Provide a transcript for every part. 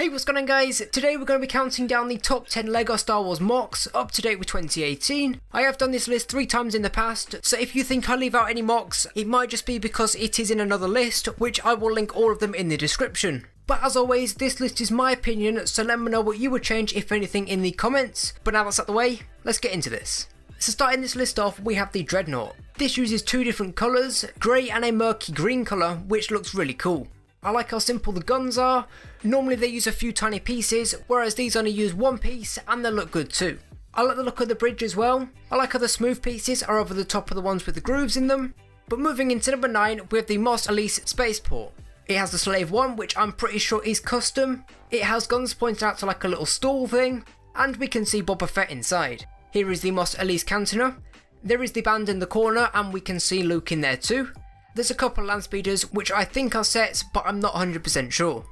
Hey, what's going on guys? Today we're going to be counting down the top 10 LEGO Star Wars MOCs up to date with 2018. I have done this list 3 times in the past, so if you think I leave out any MOCs, it might just be because it is in another list, which I will link all of them in the description. But as always, this list is my opinion, so let me know what you would change if anything in the comments. But now that's out the way, let's get into this. So starting this list off, we have the Dreadnought. This uses 2 different colours, grey and a murky green colour, which looks really cool. I like how simple the guns are. Normally they use a few tiny pieces, whereas these only use 1 piece and they look good too. I like the look of the bridge as well. I like how the smooth pieces are over the top of the ones with the grooves in them. But moving into number 9, we have the MOCs Elise Spaceport. It has the Slave 1, which I'm pretty sure is custom. It has guns pointed out to like a little stall thing, and we can see Boba Fett inside. Here is the MOCs Elise Cantina. There is the band in the corner and we can see Luke in there too. There's a couple of Landspeeders which I think are sets, but I'm not 100% sure.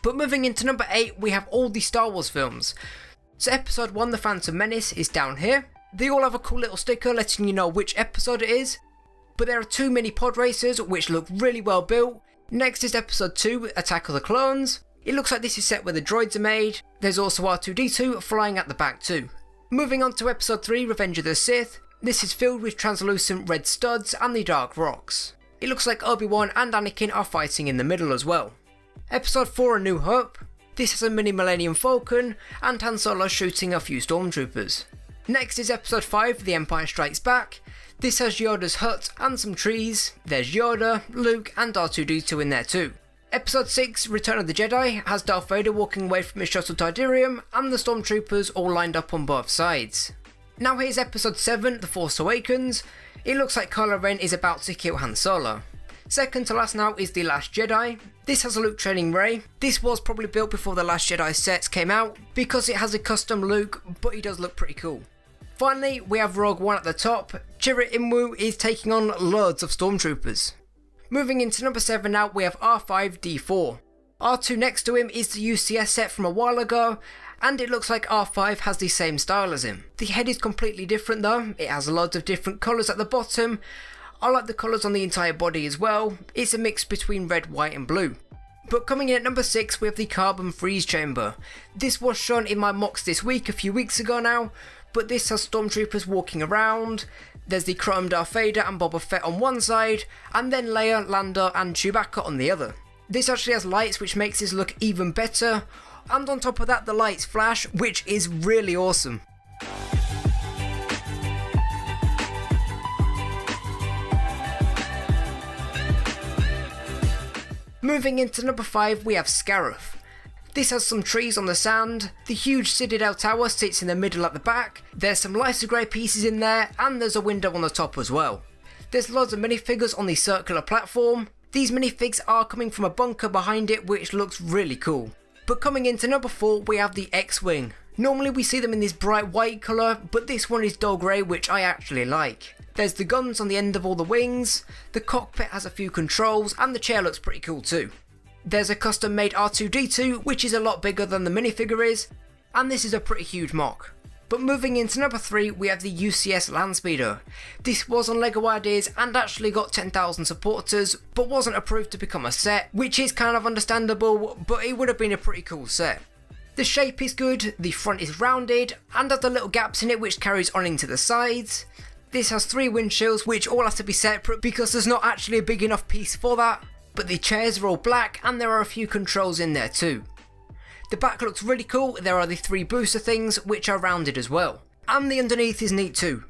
But moving into number 8, we have all the Star Wars films. So episode 1, The Phantom Menace, is down here. They all have a cool little sticker letting you know which episode it is. But there are 2 mini pod racers which look really well built. Next is episode 2, Attack of the Clones. It looks like this is set where the droids are made. There's also R2-D2 flying at the back too. Moving on to episode 3, Revenge of the Sith. This is filled with translucent red studs and the dark rocks. It looks like Obi-Wan and Anakin are fighting in the middle as well. Episode 4, A New Hope. This has a mini Millennium Falcon and Han Solo shooting a few stormtroopers. Next is episode 5, The Empire Strikes Back. This has Yoda's hut and some trees. There's Yoda, Luke and R2-D2 in there too. Episode 6, Return of the Jedi, has Darth Vader walking away from his shuttle Tydirium and the stormtroopers all lined up on both sides. Now here's episode 7, The Force Awakens. It looks like Kylo Ren is about to kill Han Solo. Second to last now is The Last Jedi. This has a Luke training Rey. This was probably built before The Last Jedi sets came out because it has a custom Luke, but he does look pretty cool. Finally, we have Rogue One at the top. Chirrut Imwu is taking on loads of stormtroopers. Moving into number 7 now, we have R5-D4. R2 next to him is the UCS set from a while ago, and it looks like R5 has the same style as him. The head is completely different though, it has loads of different colours at the bottom. I like the colours on the entire body as well, it's a mix between red, white and blue. But coming in at number 6 we have the Carbon Freeze Chamber. This was shown in my MOCs this week, a few weeks ago now, but this has stormtroopers walking around. There's the chromed Darth Vader and Boba Fett on one side, and then Leia, Lando and Chewbacca on the other. This actually has lights which makes this look even better, and on top of that the lights flash, which is really awesome. Moving into number 5 we have Scarif. This has some trees on the sand, the huge Citadel Tower sits in the middle at the back, there's some lighter grey pieces in there, and there's a window on the top as well. There's loads of minifigures on the circular platform. These minifigs are coming from a bunker behind it which looks really cool. But coming into number 4 we have the X-Wing. Normally we see them in this bright white colour, but this one is dull grey which I actually like. There's the guns on the end of all the wings, the cockpit has a few controls and the chair looks pretty cool too. There's a custom made R2-D2 which is a lot bigger than the minifigure is, and this is a pretty huge MOC. But moving into number 3 we have the UCS Landspeeder. This was on LEGO Ideas and actually got 10,000 supporters, but wasn't approved to become a set, which is kind of understandable, but it would have been a pretty cool set. The shape is good, the front is rounded, and has the little gaps in it which carries on into the sides. This has 3 windshields which all have to be separate because there's not actually a big enough piece for that. But the chairs are all black and there are a few controls in there too. The back looks really cool, there are the 3 booster things which are rounded as well. And the underneath is neat too.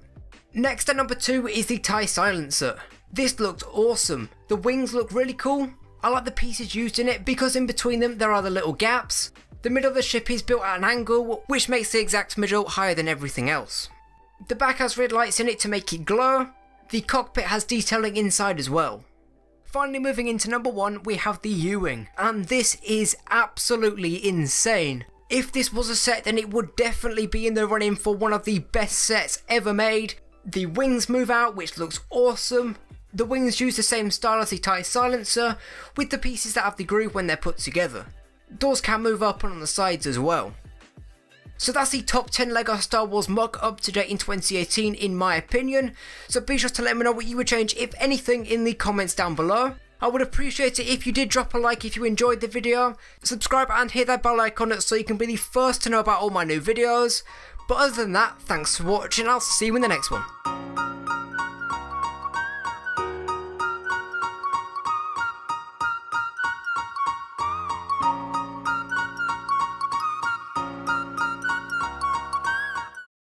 Next at number 2 is the TIE Silencer. This looked awesome. The wings look really cool. I like the pieces used in it because in between them there are the little gaps. The middle of the ship is built at an angle which makes the exact middle higher than everything else. The back has red lights in it to make it glow. The cockpit has detailing inside as well. Finally moving into number 1 we have the Ewing, and this is absolutely insane. If this was a set then it would definitely be in the running for one of the best sets ever made. The wings move out which looks awesome. The wings use the same style as the TIE Silencer with the pieces that have the groove when they're put together. Doors can move up and on the sides as well. So that's the top 10 LEGO Star Wars MOC up to date in 2018 in my opinion, so be sure to let me know what you would change if anything in the comments down below. I would appreciate it if you did drop a like if you enjoyed the video, subscribe and hit that bell icon so you can be the first to know about all my new videos. But other than that, thanks for watching, I'll see you in the next one.